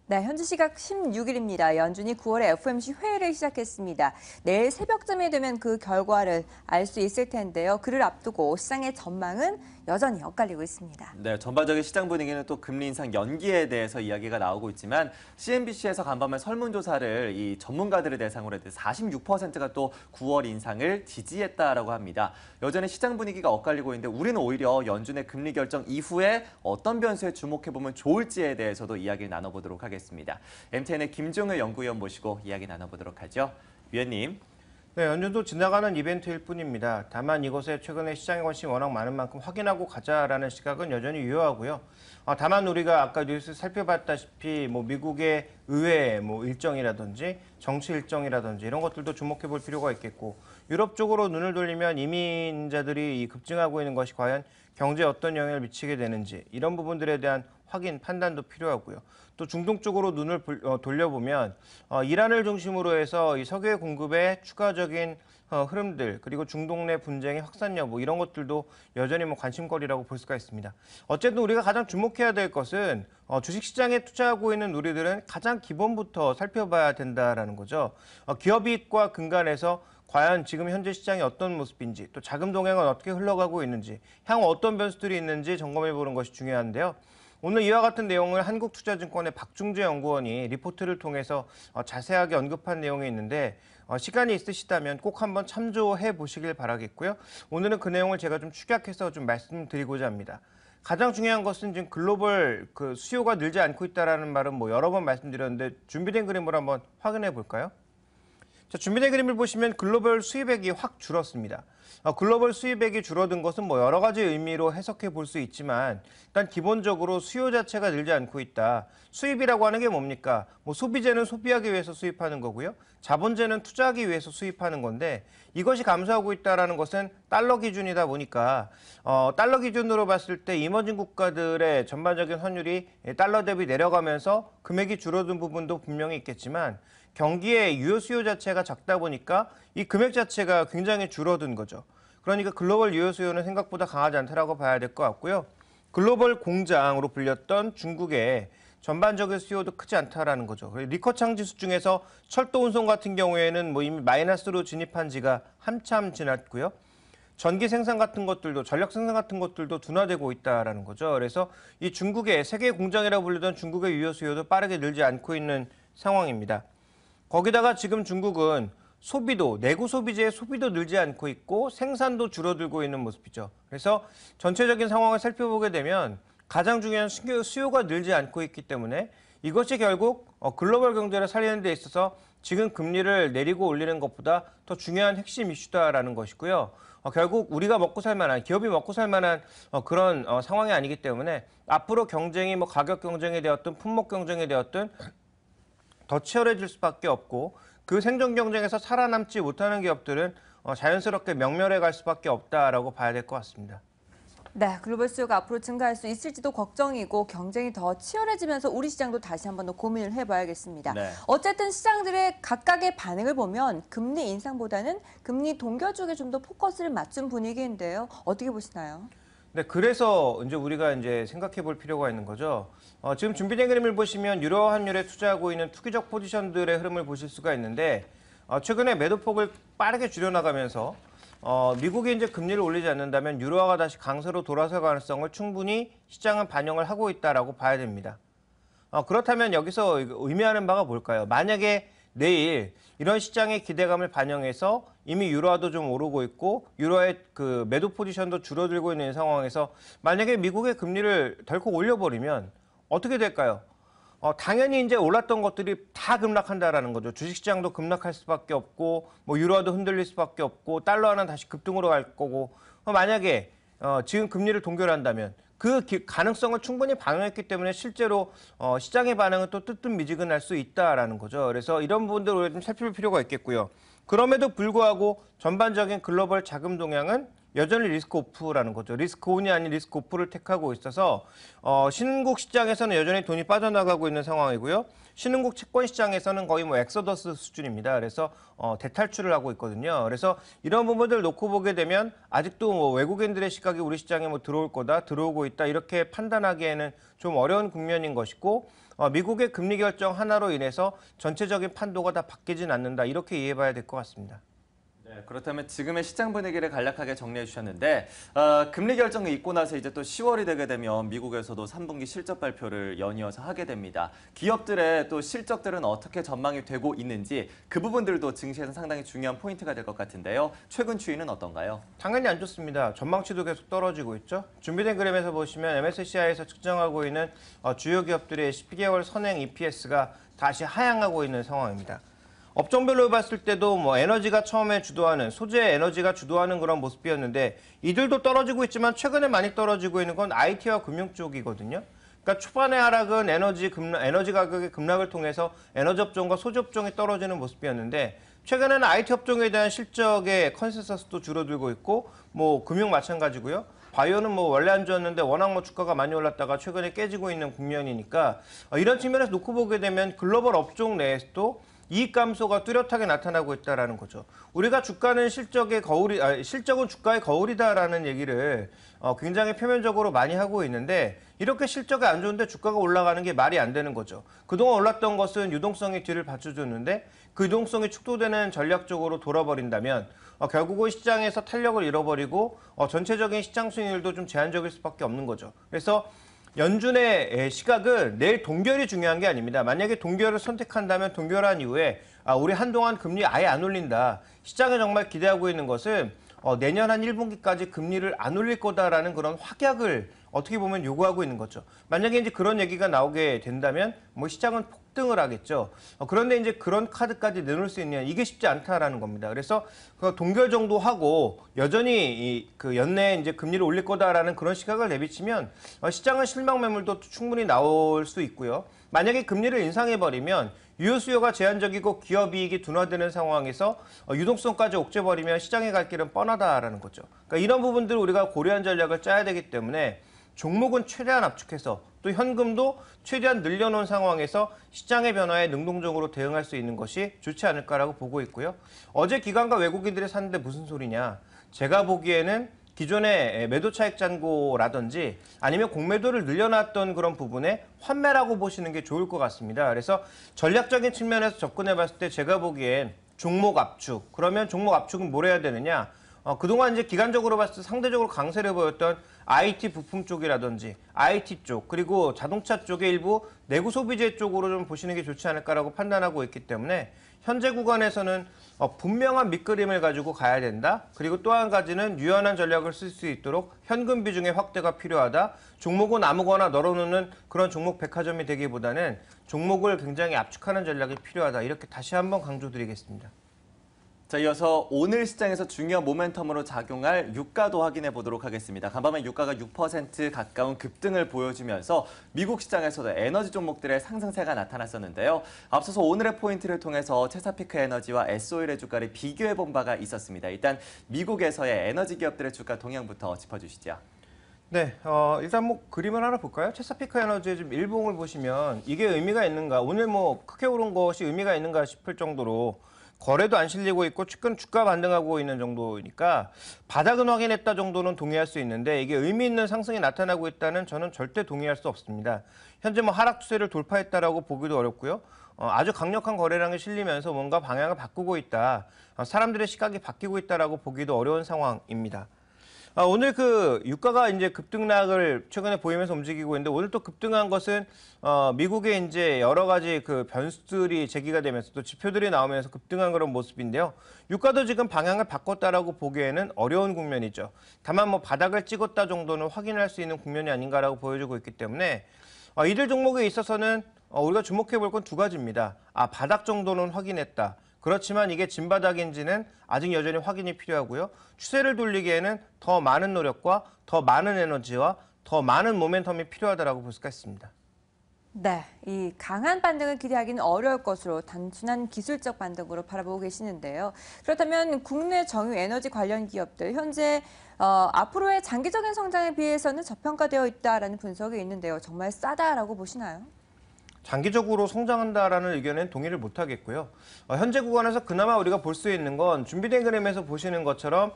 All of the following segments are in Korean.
네, 현지 시각 16일입니다. 연준이 9월에 FOMC 회의를 시작했습니다. 내일 새벽쯤이 되면 그 결과를 알 수 있을 텐데요. 그를 앞두고 시장의 전망은 여전히 엇갈리고 있습니다. 네, 전반적인 시장 분위기는 또 금리 인상 연기에 대해서 이야기가 나오고 있지만 CNBC에서 간밤에 설문조사를 이 전문가들을 대상으로 했는데 46%가 또 9월 인상을 지지했다라고 합니다. 여전히 시장 분위기가 엇갈리고 있는데 우리는 오히려 연준의 금리 결정 이후에 어떤 변수에 주목해보면 좋을지에 대해서도 이야기를 나눠보도록 하겠습니다. MTN의 김종일 연구위원 모시고 이야기 나눠보도록 하죠. 위원님. 네, 연준도 지나가는 이벤트일 뿐입니다. 다만 이것에 최근에 시장에 관심이 워낙 많은 만큼 확인하고 가자라는 시각은 여전히 유효하고요. 다만 우리가 아까 뉴스 살펴봤다시피 미국의 의회 일정이라든지 정치 일정이라든지 이런 것들도 주목해 볼 필요가 있겠고, 유럽 쪽으로 눈을 돌리면 이민자들이 급증하고 있는 것이 과연 경제에 어떤 영향을 미치게 되는지 이런 부분들에 대한 확인, 판단도 필요하고요. 또 중동 쪽으로 눈을 돌려보면 이란을 중심으로 해서 이 석유의 공급의 추가적인 흐름들, 그리고 중동 내 분쟁의 확산 여부 이런 것들도 여전히 관심거리라고 볼 수가 있습니다. 어쨌든 우리가 가장 주목해야 될 것은 주식시장에 투자하고 있는 우리들은 가장 기본부터 살펴봐야 된다라는 거죠. 기업이익과 근간해서 과연 지금 현재 시장이 어떤 모습인지, 또 자금 동향은 어떻게 흘러가고 있는지, 향후 어떤 변수들이 있는지 점검해 보는 것이 중요한데요. 오늘 이와 같은 내용을 한국투자증권의 박중재 연구원이 리포트를 통해서 자세하게 언급한 내용이 있는데 시간이 있으시다면 꼭 한번 참조해 보시길 바라겠고요. 오늘은 그 내용을 제가 좀 축약해서 좀 말씀드리고자 합니다. 가장 중요한 것은 지금 글로벌 수요가 늘지 않고 있다는 말은 여러 번 말씀드렸는데 준비된 그림을 한번 확인해 볼까요? 자, 준비된 그림을 보시면 글로벌 수입액이 확 줄었습니다. 글로벌 수입액이 줄어든 것은 여러 가지 의미로 해석해 볼 수 있지만 일단 기본적으로 수요 자체가 늘지 않고 있다. 수입이라고 하는 게 뭡니까? 소비재는 소비하기 위해서 수입하는 거고요. 자본재는 투자하기 위해서 수입하는 건데 이것이 감소하고 있다는 것은 달러 기준이다 보니까 달러 기준으로 봤을 때 이머징 국가들의 전반적인 환율이 달러 대비 내려가면서 금액이 줄어든 부분도 분명히 있겠지만 경기의 유효 수요 자체가 작다 보니까 이 금액 자체가 굉장히 줄어든 거죠. 그러니까 글로벌 유효 수요는 생각보다 강하지 않다라고 봐야 될 것 같고요. 글로벌 공장으로 불렸던 중국의 전반적인 수요도 크지 않다라는 거죠. 리커창 지수 중에서 철도 운송 같은 경우에는 이미 마이너스로 진입한 지가 한참 지났고요. 전기 생산 같은 것들도, 전력 생산 같은 것들도 둔화되고 있다라는 거죠. 그래서 이 중국의 세계 공장이라고 불리던 중국의 유효 수요도 빠르게 늘지 않고 있는 상황입니다. 거기다가 지금 중국은 소비도, 내구 소비재의 소비도 늘지 않고 있고 생산도 줄어들고 있는 모습이죠. 그래서 전체적인 상황을 살펴보게 되면 가장 중요한 수요가 늘지 않고 있기 때문에 이것이 결국 글로벌 경제를 살리는 데 있어서 지금 금리를 내리고 올리는 것보다 더 중요한 핵심 이슈다라는 것이고요. 결국 우리가 먹고 살 만한, 기업이 먹고 살 만한 그런 상황이 아니기 때문에 앞으로 경쟁이 가격 경쟁이 되었든 품목 경쟁이 되었든 더 치열해질 수밖에 없고 그 생존 경쟁에서 살아남지 못하는 기업들은 자연스럽게 명멸해 갈 수밖에 없다라고 봐야 될 것 같습니다. 네, 글로벌 수요가 앞으로 증가할 수 있을지도 걱정이고 경쟁이 더 치열해지면서 우리 시장도 다시 한번 더 고민을 해봐야겠습니다. 네. 어쨌든 시장들의 각각의 반응을 보면 금리 인상보다는 금리 동결 쪽에 좀 더 포커스를 맞춘 분위기인데요. 어떻게 보시나요? 네, 그래서 우리가 생각해 볼 필요가 있는 거죠. 지금 준비된 그림을 보시면 유로 환율에 투자하고 있는 투기적 포지션들의 흐름을 보실 수가 있는데 최근에 매도폭을 빠르게 줄여나가면서 미국이 금리를 올리지 않는다면 유로화가 다시 강세로 돌아설 가능성을 충분히 시장은 반영을 하고 있다라고 봐야 됩니다. 그렇다면 여기서 의미하는 바가 뭘까요? 만약에 내일 이런 시장의 기대감을 반영해서 이미 유로화도 좀 오르고 있고 유로화의 매도 포지션도 줄어들고 있는 상황에서 만약에 미국의 금리를 덜컥 올려버리면 어떻게 될까요? 당연히 올랐던 것들이 다 급락한다라는 거죠. 주식시장도 급락할 수밖에 없고 유로화도 흔들릴 수밖에 없고 달러화는 다시 급등으로 갈 거고 만약에 지금 금리를 동결한다면 그 가능성을 충분히 반영했기 때문에 실제로 시장의 반응은 또 뜨뜻미지근할 수 있다라는 거죠. 그래서 이런 부분들을 좀 살펴볼 필요가 있겠고요. 그럼에도 불구하고 전반적인 글로벌 자금 동향은 여전히 리스크 오프라는 거죠. 리스크 온이 아닌 리스크 오프를 택하고 있어서 신흥국 시장에서는 여전히 돈이 빠져나가고 있는 상황이고요. 신흥국 채권 시장에서는 거의 뭐 엑소더스 수준입니다. 그래서 대탈출을 하고 있거든요. 그래서 이런 부분들 놓고 보게 되면 아직도 뭐 외국인들의 시각이 우리 시장에 뭐 들어올 거다, 들어오고 있다 이렇게 판단하기에는 좀 어려운 국면인 것이고 미국의 금리 결정 하나로 인해서 전체적인 판도가 다 바뀌진 않는다 이렇게 이해해봐야 될 것 같습니다. 네, 그렇다면 지금의 시장 분위기를 간략하게 정리해 주셨는데 금리 결정이 있고 나서 이제 또 10월이 되게 되면 미국에서도 3분기 실적 발표를 연이어서 하게 됩니다. 기업들의 또 실적들은 어떻게 전망이 되고 있는지 그 부분들도 증시에서 상당히 중요한 포인트가 될 것 같은데요. 최근 추이는 어떤가요? 당연히 안 좋습니다. 전망치도 계속 떨어지고 있죠. 준비된 그램에서 보시면 MSCI에서 측정하고 있는 주요 기업들의 12개월 선행 EPS가 다시 하향하고 있는 상황입니다. 업종별로 봤을 때도 뭐 에너지가 처음에 주도하는 소재 에너지가 주도하는 그런 모습이었는데 이들도 떨어지고 있지만 최근에 많이 떨어지고 있는 건 IT와 금융 쪽이거든요. 그러니까 초반의 하락은 에너지 가격의 급락을 통해서 에너지 업종과 소재 업종이 떨어지는 모습이었는데 최근에는 IT 업종에 대한 실적의 컨센서스도 줄어들고 있고 뭐 금융 마찬가지고요. 바이오는 뭐 원래 안 좋았는데 워낙 뭐 주가가 많이 올랐다가 최근에 깨지고 있는 국면이니까 이런 측면에서 놓고 보게 되면 글로벌 업종 내에서도 이익 감소가 뚜렷하게 나타나고 있다는 거죠. 우리가 주가는 실적은 주가의 거울이다라는 얘기를 굉장히 표면적으로 많이 하고 있는데 이렇게 실적이 안 좋은데 주가가 올라가는 게 말이 안 되는 거죠. 그동안 올랐던 것은 유동성이 뒤를 받쳐줬는데 그 유동성이 축소되는 전략적으로 돌아버린다면 결국은 시장에서 탄력을 잃어버리고 전체적인 시장 수익률도 좀 제한적일 수밖에 없는 거죠. 그래서 연준의 시각은 내일 동결이 중요한 게 아닙니다. 만약에 동결을 선택한다면 동결한 이후에 우리 한동안 금리 아예 안 올린다. 시장에 정말 기대하고 있는 것은 내년 한 1분기까지 금리를 안 올릴 거다라는 그런 확약을 어떻게 보면 요구하고 있는 거죠. 만약에 이제 그런 얘기가 나오게 된다면 뭐 시장은 폭등을 하겠죠. 그런데 이제 그런 카드까지 내놓을 수 있냐 이게 쉽지 않다라는 겁니다. 그래서 그 동결 정도 하고 여전히 그 연내에 이제 금리를 올릴 거다라는 그런 시각을 내비치면 시장은 실망 매물도 충분히 나올 수 있고요. 만약에 금리를 인상해버리면 유효 수요가 제한적이고 기업 이익이 둔화되는 상황에서 유동성까지 옥죄버리면 시장에 갈 길은 뻔하다라는 거죠. 그러니까 이런 부분들을 우리가 고려한 전략을 짜야 되기 때문에 종목은 최대한 압축해서 또 현금도 최대한 늘려놓은 상황에서 시장의 변화에 능동적으로 대응할 수 있는 것이 좋지 않을까라고 보고 있고요. 어제 기관과 외국인들이 샀는데 무슨 소리냐. 제가 보기에는 기존의 매도 차익 잔고라든지 아니면 공매도를 늘려놨던 그런 부분에 환매라고 보시는 게 좋을 것 같습니다. 그래서 전략적인 측면에서 접근해 봤을 때 제가 보기엔 종목 압축. 그러면 종목 압축은 뭘 해야 되느냐. 그동안 이제 기간적으로 봤을 때 상대적으로 강세를 보였던 IT 부품 쪽이라든지 IT 쪽 그리고 자동차 쪽의 일부 내구 소비재 쪽으로 좀 보시는 게 좋지 않을까라고 판단하고 있기 때문에 현재 구간에서는 분명한 밑그림을 가지고 가야 된다. 그리고 또 한 가지는 유연한 전략을 쓸 수 있도록 현금 비중의 확대가 필요하다. 종목은 아무거나 널어놓는 그런 종목 백화점이 되기보다는 종목을 굉장히 압축하는 전략이 필요하다. 이렇게 다시 한번 강조드리겠습니다. 자, 이어서 오늘 시장에서 중요한 모멘텀으로 작용할 유가도 확인해 보도록 하겠습니다. 간밤에 유가가 6% 가까운 급등을 보여주면서 미국 시장에서도 에너지 종목들의 상승세가 나타났었는데요. 앞서서 오늘의 포인트를 통해서 체사피크 에너지와 S오일의 주가를 비교해 본 바가 있었습니다. 일단 미국에서의 에너지 기업들의 주가 동향부터 짚어주시죠. 네, 일단 뭐 그림을 하나 볼까요? 체사피크 에너지의 좀 일봉을 보시면 이게 의미가 있는가? 오늘 뭐 크게 오른 것이 의미가 있는가 싶을 정도로 거래도 안 실리고 있고 최근 주가 반등하고 있는 정도니까 바닥은 확인했다 정도는 동의할 수 있는데 이게 의미 있는 상승이 나타나고 있다는 저는 절대 동의할 수 없습니다. 현재 뭐 하락 추세를 돌파했다라고 보기도 어렵고요. 아주 강력한 거래량이 실리면서 뭔가 방향을 바꾸고 있다. 사람들의 시각이 바뀌고 있다라고 보기도 어려운 상황입니다. 오늘 그 유가가 이제 급등락을 최근에 보이면서 움직이고 있는데 오늘 또 급등한 것은 미국의 이제 여러 가지 그 변수들이 제기가 되면서 또 지표들이 나오면서 급등한 그런 모습인데요. 유가도 지금 방향을 바꿨다라고 보기에는 어려운 국면이죠. 다만 뭐 바닥을 찍었다 정도는 확인할 수 있는 국면이 아닌가라고 보여주고 있기 때문에 이들 종목에 있어서는 우리가 주목해 볼 건 두 가지입니다. 바닥 정도는 확인했다. 그렇지만 이게 진바닥인지는 아직 여전히 확인이 필요하고요. 추세를 돌리기에는 더 많은 노력과 더 많은 에너지와 더 많은 모멘텀이 필요하다고 볼 수가 있습니다. 네, 이 강한 반등을 기대하기는 어려울 것으로 단순한 기술적 반등으로 바라보고 계시는데요. 그렇다면 국내 정유 에너지 관련 기업들 현재 앞으로의 장기적인 성장에 비해서는 저평가되어 있다라는 분석이 있는데요. 정말 싸다라고 보시나요? 장기적으로 성장한다라는 의견엔 동의를 못하겠고요. 현재 구간에서 그나마 우리가 볼 수 있는 건 준비된 그림에서 보시는 것처럼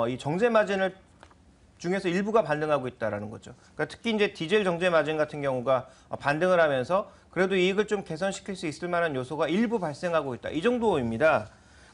이 정제 마진을 중에서 일부가 반등하고 있다라는 거죠. 그러니까 특히 이제 디젤 정제 마진 같은 경우가 반등을 하면서 그래도 이익을 좀 개선시킬 수 있을 만한 요소가 일부 발생하고 있다. 이 정도입니다.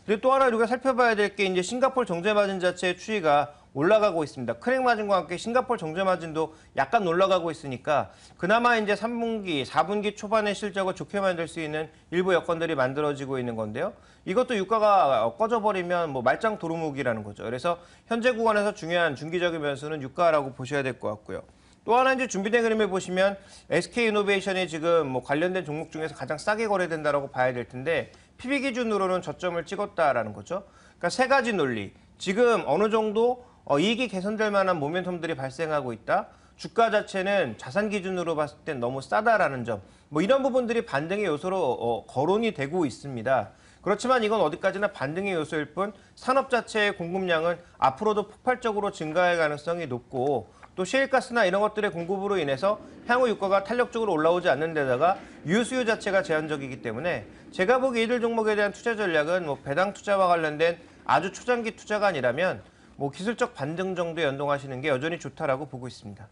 그리고 또 하나 우리가 살펴봐야 될 게 이제 싱가포르 정제 마진 자체의 추이가 올라가고 있습니다. 크랙 마진과 함께 싱가포르 정제 마진도 약간 올라가고 있으니까 그나마 이제 3분기, 4분기 초반의 실적을 좋게 만들 수 있는 일부 여건들이 만들어지고 있는 건데요. 이것도 유가가 꺼져버리면 뭐 말짱 도루묵이라는 거죠. 그래서 현재 구간에서 중요한 중기적인 변수는 유가라고 보셔야 될 것 같고요. 또 하나 이제 준비된 그림을 보시면 SK이노베이션이 지금 뭐 관련된 종목 중에서 가장 싸게 거래된다라고 봐야 될 텐데 PB 기준으로는 저점을 찍었다라는 거죠. 그러니까 세 가지 논리. 지금 어느 정도 이익이 개선될 만한 모멘텀들이 발생하고 있다. 주가 자체는 자산 기준으로 봤을 땐 너무 싸다라는 점. 뭐 이런 부분들이 반등의 요소로 거론이 되고 있습니다. 그렇지만 이건 어디까지나 반등의 요소일 뿐 산업 자체의 공급량은 앞으로도 폭발적으로 증가할 가능성이 높고 또 셰일가스나 이런 것들의 공급으로 인해서 향후 유가가 탄력적으로 올라오지 않는 데다가 유효 수요 자체가 제한적이기 때문에 제가 보기 이들 종목에 대한 투자 전략은 뭐 배당 투자와 관련된 아주 초장기 투자가 아니라면 뭐 기술적 반등 정도에 연동하시는 게 여전히 좋다라고 보고 있습니다.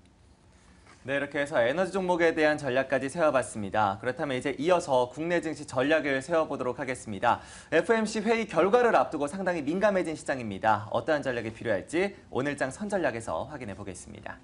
네, 이렇게 해서 에너지 종목에 대한 전략까지 세워봤습니다. 그렇다면 이제 이어서 국내 증시 전략을 세워보도록 하겠습니다. FOMC 회의 결과를 앞두고 상당히 민감해진 시장입니다. 어떠한 전략이 필요할지 오늘장 선전략에서 확인해 보겠습니다.